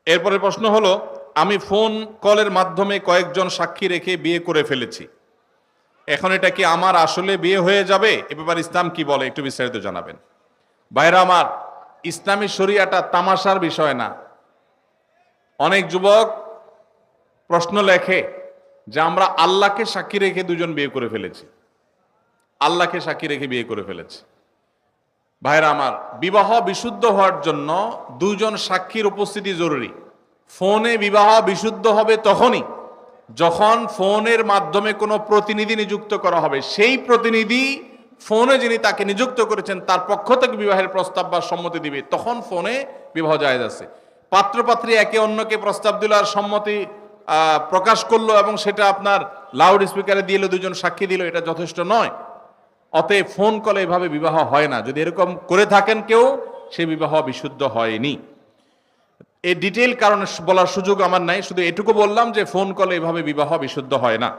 এরপরে প্রশ্ন হলো, আমি ফোন কলের মাধ্যমে কয়েকজন সাক্ষী রেখে বিয়ে করে ফেলেছি, এখন এটা কি আমার আসলে বিয়ে হয়ে যাবে? এ ব্যাপারে ইসলাম কি বলে একটু বিস্তারিত জানাবেন। ভাইরা আমার, ইসলামী শরিয়াটা তামাশার বিষয় না। অনেক যুবক প্রশ্ন লেখে যে আমরা আল্লাহকে সাক্ষী রেখে দুজন বিয়ে করে ফেলেছি, আল্লাহকে সাক্ষী রেখে বিয়ে করে ফেলেছি। ভাইরা আমার, বিবাহ বিশুদ্ধ হওয়ার জন্য দুজন সাক্ষীর উপস্থিতি জরুরি। ফোনে বিবাহ বিশুদ্ধ হবে তখনই যখন ফোনের মাধ্যমে কোনো প্রতিনিধি নিযুক্ত করা হবে, সেই প্রতিনিধি ফোনে যিনি তাকে নিযুক্ত করেছেন তার পক্ষ থেকে বিবাহের প্রস্তাব বা সম্মতি দিবে, তখন ফোনে বিবাহ জায়েজ আছে। পাত্রপাত্রী একে অন্যকে প্রস্তাব দিল আর সম্মতি প্রকাশ করলো এবং সেটা আপনার লাউড স্পিকারে দিল, দুজন সাক্ষী দিল, এটা যথেষ্ট নয়। অতএব ফোন কলে এভাবে বিবাহ হয় না। যদি এরকম করে থাকেন কেউ, সে বিবাহ বিশুদ্ধ হয়নি। এই ডিটেইল কারণে বলার সুযোগ আমার নাই, শুধু এটুকু বললাম যে ফোন কলে এভাবে বিবাহ বিশুদ্ধ হয় না।